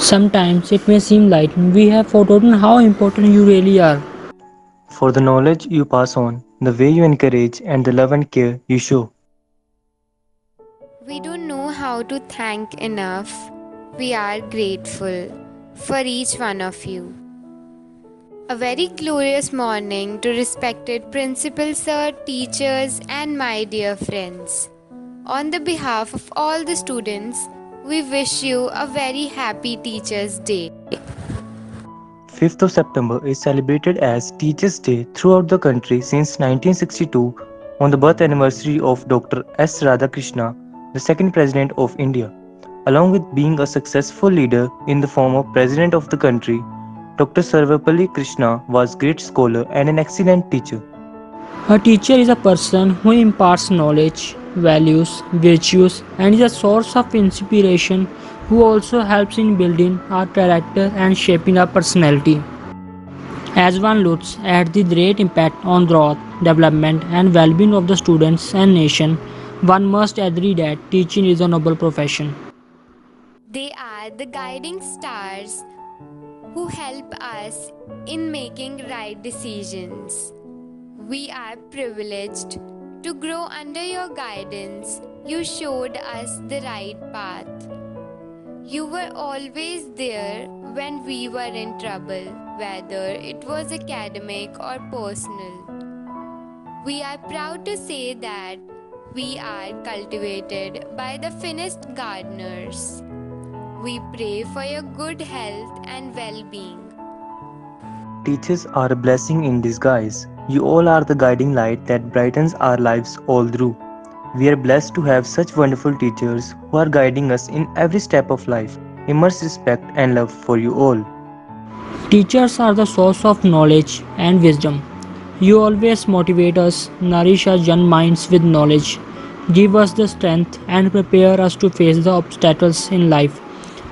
Sometimes it may seem like we have forgotten how important you really are. For the knowledge you pass on, the way you encourage, and the love and care you show. We don't know how to thank enough. We are grateful for each one of you. A very glorious morning to respected principal sir, teachers, and my dear friends. On the behalf of all the students, we wish you a very happy Teachers' Day. 5th of September is celebrated as Teachers' Day throughout the country since 1962 on the birth anniversary of Dr. S. Radhakrishna, the second President of India. Along with being a successful leader in the form of President of the country, Dr. Sarvapalli Krishna was a great scholar and an excellent teacher. A teacher is a person who imparts knowledge, values, virtues, and is a source of inspiration who also helps in building our character and shaping our personality. As one looks at the great impact on growth, development, and well being of the students and nation, one must agree that teaching is a noble profession. They are the guiding stars who help us in making right decisions. We are privileged to grow under your guidance. You showed us the right path. You were always there when we were in trouble, whether it was academic or personal. We are proud to say that we are cultivated by the finest gardeners. We pray for your good health and well being. Teachers are a blessing in disguise. You all are the guiding light that brightens our lives all through. We are blessed to have such wonderful teachers who are guiding us in every step of life. Immense respect and love for you all. Teachers are the source of knowledge and wisdom. You always motivate us, nourish our young minds with knowledge, give us the strength, and prepare us to face the obstacles in life.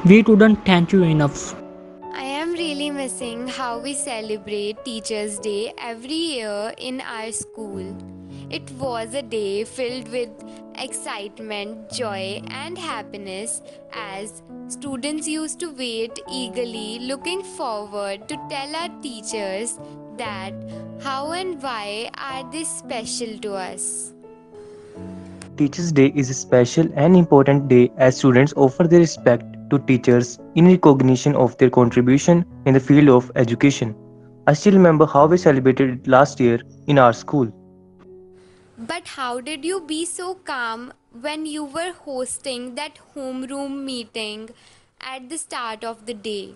We couldn't thank you enough. I am really missing how we celebrate Teachers' Day every year in our school. It was a day filled with excitement, joy, and happiness as students used to wait eagerly, looking forward to tell our teachers that how and why are they special to us. Teachers' Day is a special and important day as students offer their respect to teachers in recognition of their contribution in the field of education. I still remember how we celebrated it last year in our school. But how did you be so calm when you were hosting that homeroom meeting at the start of the day?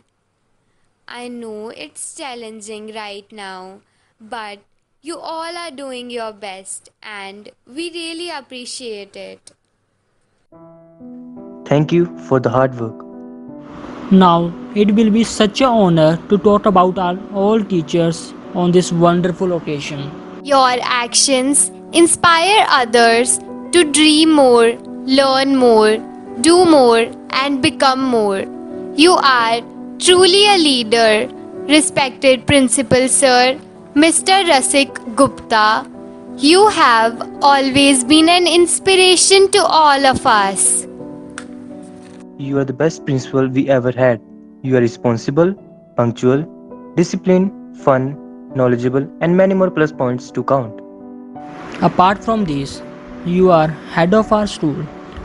I know it's challenging right now, but you all are doing your best and we really appreciate it. Thank you for the hard work. Now, it will be such an honor to talk about our all teachers on this wonderful occasion. Your actions inspire others to dream more, learn more, do more, and become more. You are truly a leader, respected Principal Sir, Mr. Rasik Gupta. You have always been an inspiration to all of us. You are the best principal we ever had. You are responsible, punctual, disciplined, fun, knowledgeable, and many more plus points to count. Apart from these, you are head of our school,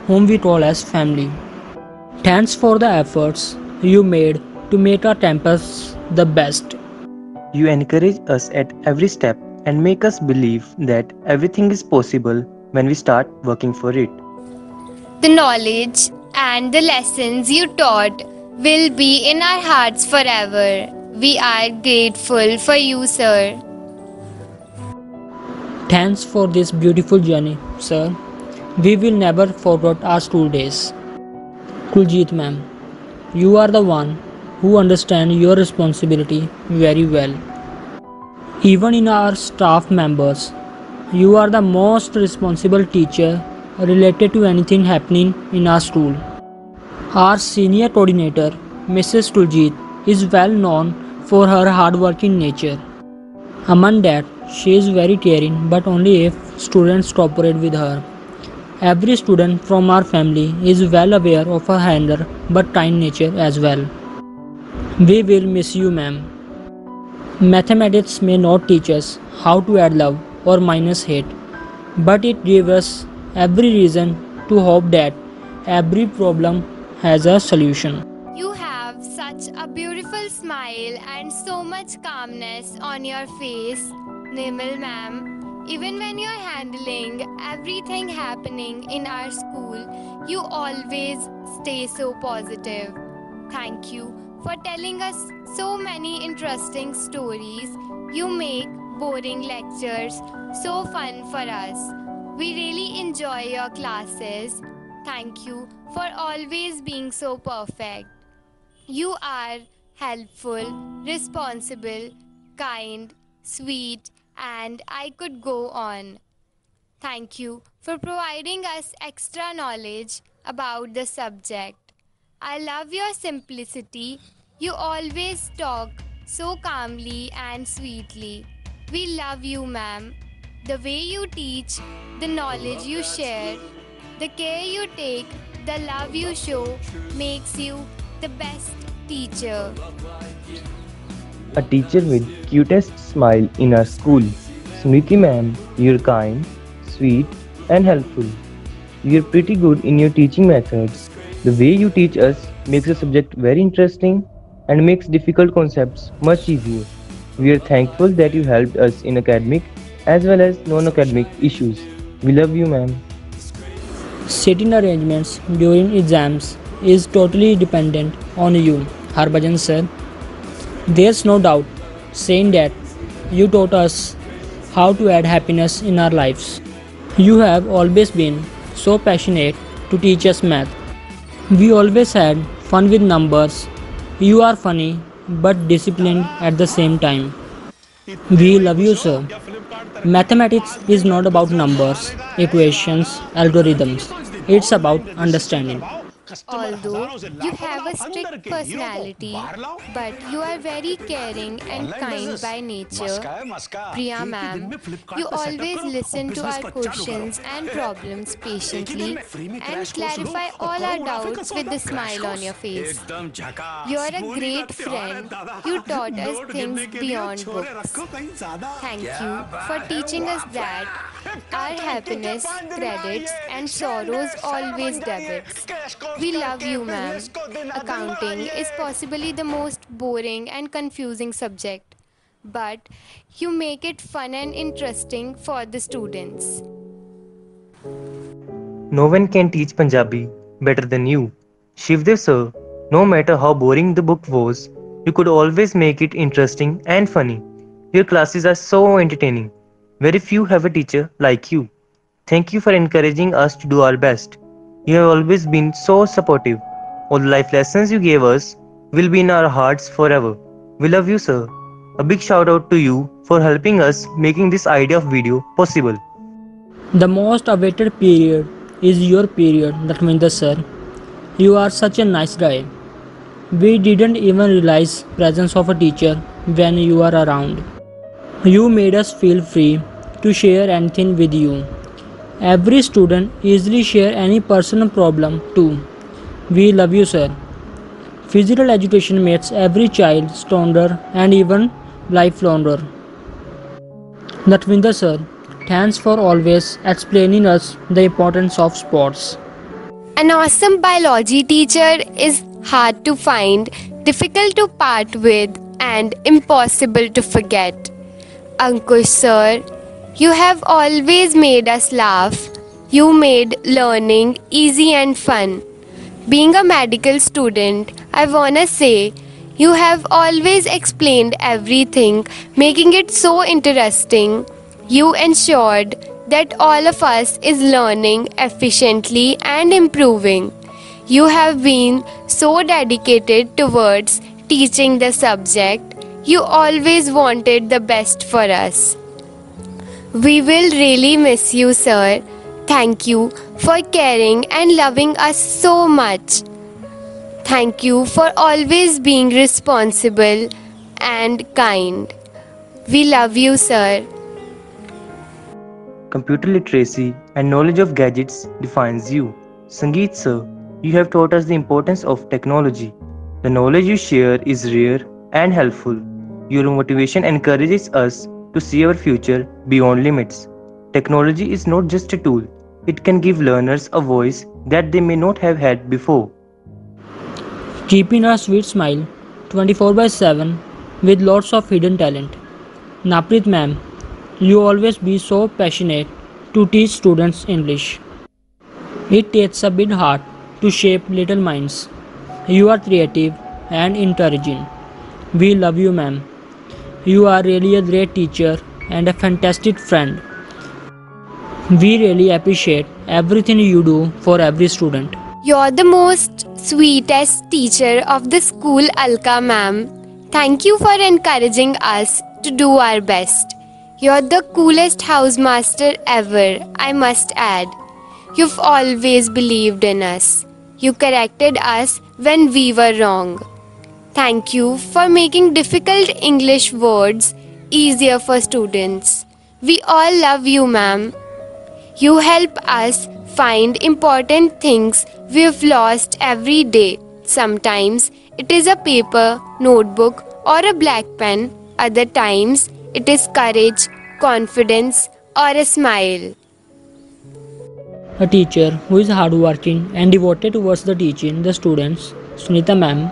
whom we call as family. Thanks for the efforts you made to make our campus the best. You encourage us at every step and make us believe that everything is possible when we start working for it. The knowledge and the lessons you taught will be in our hearts forever. We are grateful for you, sir. Thanks for this beautiful journey, sir. We will never forget our school days. Kuljeet ma'am, you are the one who understands your responsibility very well. Even in our staff members, you are the most responsible teacher related to anything happening in our school. Our senior coordinator, Mrs. Kuljeet, is well known for her hardworking nature. Among that, she is very caring but only if students cooperate with her. Every student from our family is well aware of her tender but kind nature as well. We will miss you, ma'am. Mathematics may not teach us how to add love or minus hate, but it gives us every reason to hope that every problem has a solution. You have such a beautiful smile and so much calmness on your face, Nimal ma'am. Even when you're handling everything happening in our school, you always stay so positive. Thank you for telling us so many interesting stories. You make boring lectures so fun for us. We really enjoy your classes. Thank you for always being so perfect. You are helpful, responsible, kind, sweet, and I could go on. Thank you for providing us extra knowledge about the subject. I love your simplicity. You always talk so calmly and sweetly. We love you, ma'am. The way you teach, the knowledge you share, the care you take, the love you show makes you the best teacher. A teacher with cutest smile in our school. Smriti ma'am, you're kind, sweet, and helpful. You're pretty good in your teaching methods. The way you teach us makes the subject very interesting and makes difficult concepts much easier. We are thankful that you helped us in academic as well as non-academic issues. We love you, ma'am. Sitting arrangements during exams is totally dependent on you, Harbhajan sir. There's no doubt saying that you taught us how to add happiness in our lives. You have always been so passionate to teach us math. We always had fun with numbers. You are funny but disciplined at the same time. We love you, sir. Mathematics is not about numbers, equations, algorithms. It's about understanding. Although you have a strict personality, but you are very caring and kind by nature. Priya ma'am, you always listen to our questions and problems patiently and clarify all our doubts with a smile on your face. You are a great friend. You taught us things beyond books. Thank you for teaching us that our happiness credits and sorrows always debits. We love you, ma'am. Accounting is possibly the most boring and confusing subject, but you make it fun and interesting for the students. No one can teach Punjabi better than you. Shivdev sir, no matter how boring the book was, you could always make it interesting and funny. Your classes are so entertaining. Very few have a teacher like you. Thank you for encouraging us to do our best. You have always been so supportive. All the life lessons you gave us will be in our hearts forever. We love you, sir. A big shout out to you for helping us making this idea of video possible. The most awaited period is your period, Lakwinder sir. You are such a nice guy. We didn't even realize presence of a teacher when you are around. You made us feel free to share anything with you. Every student easily share any personal problem too. We love you, sir. Physical education makes every child stronger and even lifelonger. Natvinder sir, thanks for always explaining us the importance of sports. An awesome biology teacher is hard to find, difficult to part with, and impossible to forget. Ankush sir, you have always made us laugh. You made learning easy and fun. Being a medical student, I wanna say, you have always explained everything, making it so interesting. You ensured that all of us is learning efficiently and improving. You have been so dedicated towards teaching the subject. You always wanted the best for us. We will really miss you, sir. Thank you for caring and loving us so much. Thank you for always being responsible and kind. We love you, sir. Computer literacy and knowledge of gadgets defines you. Sangeet sir, you have taught us the importance of technology. The knowledge you share is rare and helpful. Your motivation encourages us to see our future beyond limits. Technology is not just a tool, it can give learners a voice that they may not have had before. Keeping a sweet smile 24 by 7 with lots of hidden talent. Naprit ma'am, you always be so passionate to teach students English. It takes a big heart to shape little minds. You are creative and encouraging. We love you, ma'am. You are really a great teacher and a fantastic friend. We really appreciate everything you do for every student. You're the most sweetest teacher of the school, Alka ma'am. Thank you for encouraging us to do our best. You're the coolest housemaster ever, I must add. You've always believed in us. You corrected us when we were wrong. Thank you for making difficult English words easier for students. We all love you, ma'am. You help us find important things we've lost every day. Sometimes it is a paper, notebook, or a black pen. Other times it is courage, confidence, or a smile. A teacher who is hardworking and devoted towards the teaching the students, Sunita ma'am.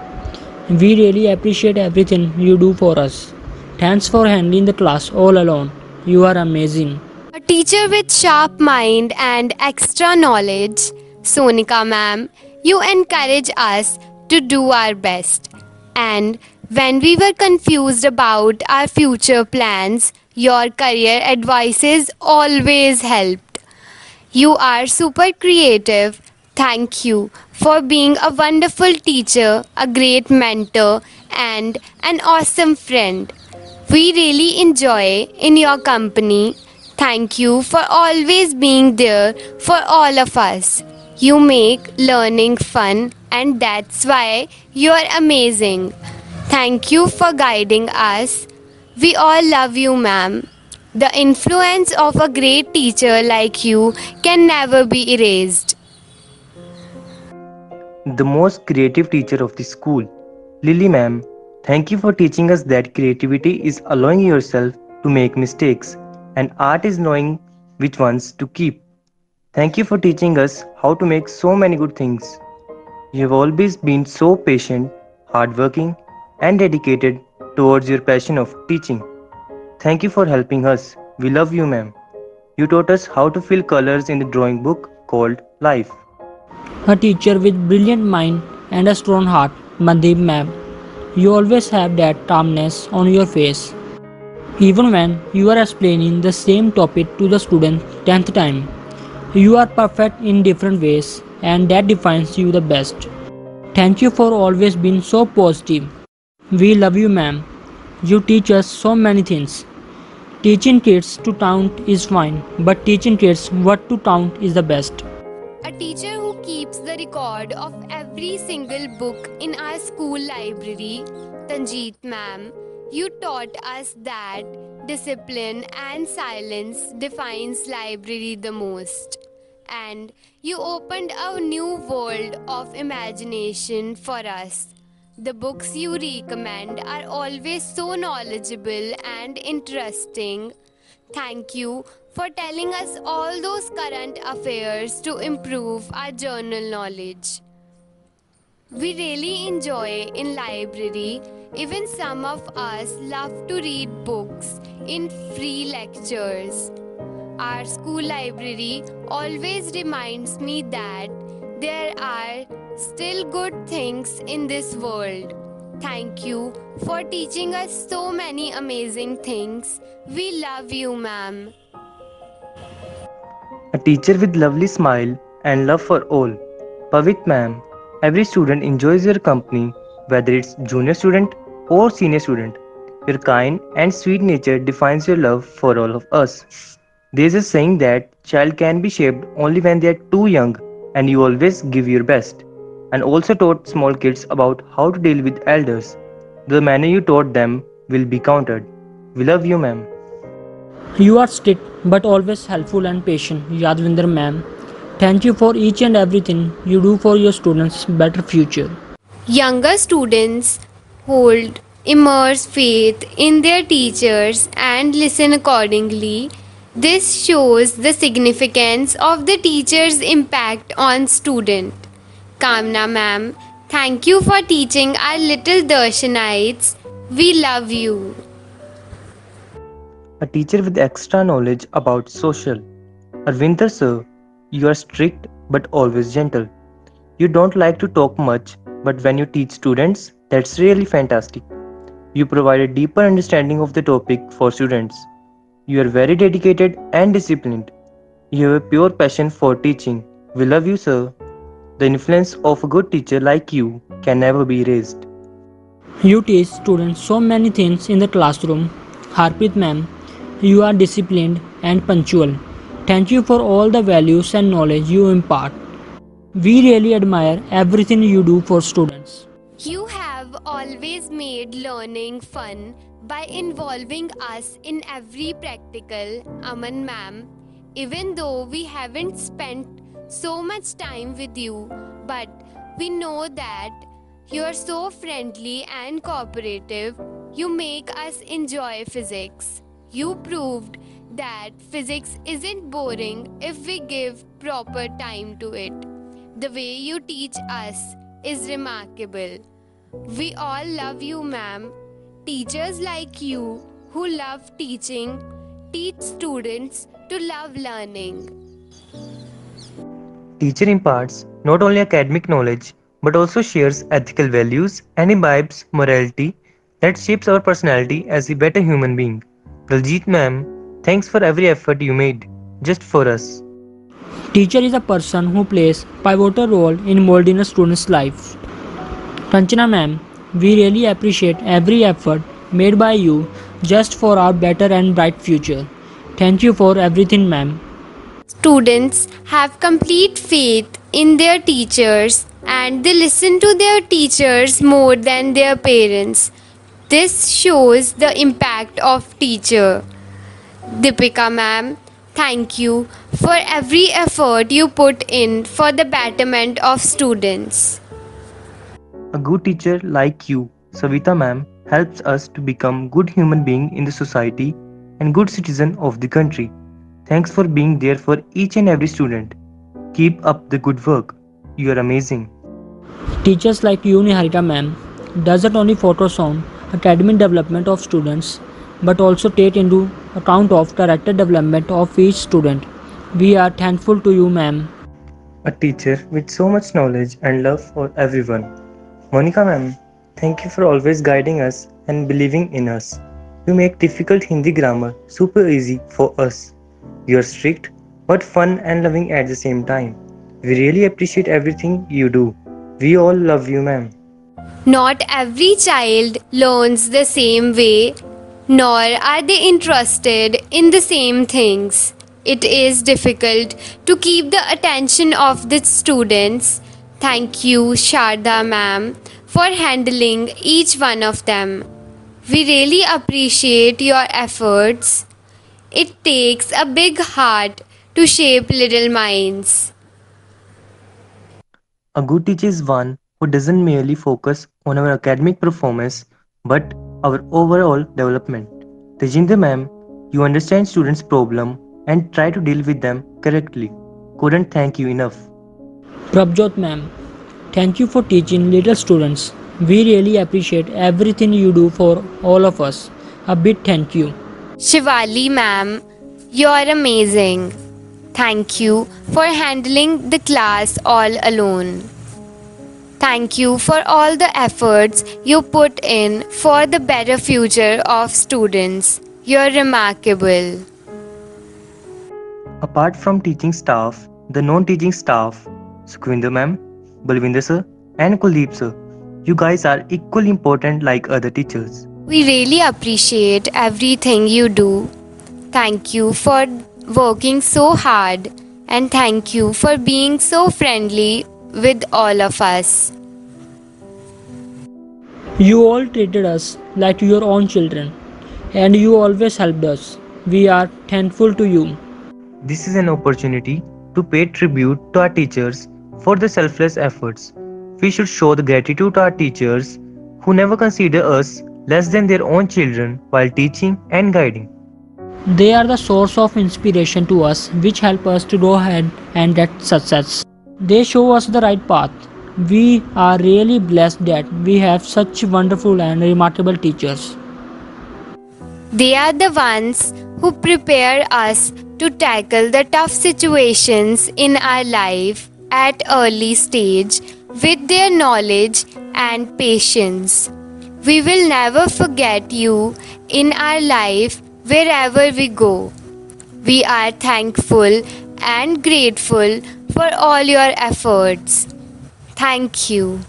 We really appreciate everything you do for us. Thanks for handling the class all alone. You are amazing. A teacher with sharp mind and extra knowledge, Sonika ma'am, you encourage us to do our best. And when we were confused about our future plans, your career advices always helped. You are super creative. Thank you for being a wonderful teacher, a great mentor, and an awesome friend. We really enjoy in your company. Thank you for always being there for all of us. You make learning fun, and that's why you're amazing. Thank you for guiding us. We all love you, ma'am. The influence of a great teacher like you can never be erased. The most creative teacher of the school, Lily ma'am, thank you for teaching us that creativity is allowing yourself to make mistakes and art is knowing which ones to keep. Thank you for teaching us how to make so many good things. You have always been so patient, hardworking, and dedicated towards your passion of teaching. Thank you for helping us. We love you, ma'am. You taught us how to fill colors in the drawing book called Life. A teacher with brilliant mind and a strong heart, Mandeep ma'am. You always have that calmness on your face. Even when you are explaining the same topic to the student 10th time, you are perfect in different ways and that defines you the best. Thank you for always being so positive. We love you, ma'am. You teach us so many things. Teaching kids to count is fine, but teaching kids what to count is the best. A teacher who keeps the record of every single book in our school library, Tanjeet ma'am, you taught us that discipline and silence defines library the most. And you opened a new world of imagination for us. The books you recommend are always so knowledgeable and interesting. Thank you for telling us all those current affairs to improve our journal knowledge. We really enjoy in library. Even some of us love to read books in free lectures. Our school library always reminds me that there are still good things in this world. Thank you for teaching us so many amazing things. We love you, ma'am. A teacher with lovely smile and love for all. Pavit ma'am, every student enjoys your company, whether it's junior student or senior student. Your kind and sweet nature defines your love for all of us. There's a saying that child can be shaped only when they are too young and you always give your best. And also taught small kids about how to deal with elders. The manner you taught them will be counted. We love you, ma'am. You are strict but always helpful and patient, Yadvinder ma'am. Thank you for each and everything you do for your students' better future. Younger students hold immense faith in their teachers and listen accordingly. This shows the significance of the teacher's impact on student. Kamna ma'am, thank you for teaching our little Darshanites. We love you. A teacher with extra knowledge about social. Arvinder sir, you are strict but always gentle. You don't like to talk much, but when you teach students, that's really fantastic. You provide a deeper understanding of the topic for students. You are very dedicated and disciplined. You have a pure passion for teaching. We love you, sir. The influence of a good teacher like you can never be erased. You teach students so many things in the classroom. Harpreet ma'am, you are disciplined and punctual. Thank you for all the values and knowledge you impart. We really admire everything you do for students. You have always made learning fun by involving us in every practical, Aman ma'am. Even though we haven't spent so much time with you, but we know that you are so friendly and cooperative. You make us enjoy physics. You proved that physics isn't boring if we give proper time to it. The way you teach us is remarkable. We all love you, ma'am. Teachers like you who love teaching teach students to love learning. Teacher imparts not only academic knowledge but also shares ethical values and imbibes morality that shapes our personality as a better human being. Daljit ma'am, thanks for every effort you made just for us. Teacher is a person who plays pivotal role in molding a student's life. Kanchana ma'am, we really appreciate every effort made by you just for our better and bright future. Thank you for everything, ma'am. Students have complete faith in their teachers and they listen to their teachers more than their parents. This shows the impact of teacher. Deepika ma'am, thank you for every effort you put in for the betterment of students. A good teacher like you, Savita ma'am, helps us to become good human being in the society and good citizen of the country. Thanks for being there for each and every student. Keep up the good work. You are amazing. Teachers like you, Niharika ma'am, doesn't only focus on academic development of students but also take into account of character development of each student. We are thankful to you, ma'am. A teacher with so much knowledge and love for everyone. Monica ma'am, thank you for always guiding us and believing in us. You make difficult Hindi grammar super easy for us. You are strict but fun and loving at the same time. We really appreciate everything you do. We all love you, ma'am. Not every child learns the same way, nor are they interested in the same things. It is difficult to keep the attention of the students. Thank you, Sharda ma'am, for handling each one of them. We really appreciate your efforts. It takes a big heart to shape little minds. A good teacher is one who doesn't merely focus on our academic performance but our overall development. Tejinder ma'am, you understand students' problem and try to deal with them correctly. Couldn't thank you enough. Prabjot ma'am, thank you for teaching little students. We really appreciate everything you do for all of us. A big thank you. Shivali ma'am, you're amazing. Thank you for handling the class all alone. Thank you for all the efforts you put in for the better future of students. You're remarkable. Apart from teaching staff, the non-teaching staff, Sukhvinder ma'am, Balvinder sir, and Kuldeep sir, you guys are equally important like other teachers. We really appreciate everything you do. Thank you for working so hard and thank you for being so friendly with all of us. You all treated us like your own children and you always helped us. We are thankful to you. This is an opportunity to pay tribute to our teachers for their selfless efforts. We should show the gratitude to our teachers who never consider us less than their own children while teaching and guiding. They are the source of inspiration to us, which help us to go ahead and get success. They show us the right path. We are really blessed that we have such wonderful and remarkable teachers. They are the ones who prepare us to tackle the tough situations in our life at early stage with their knowledge and patience. We will never forget you in our life wherever we go. We are thankful and grateful for all your efforts. Thank you.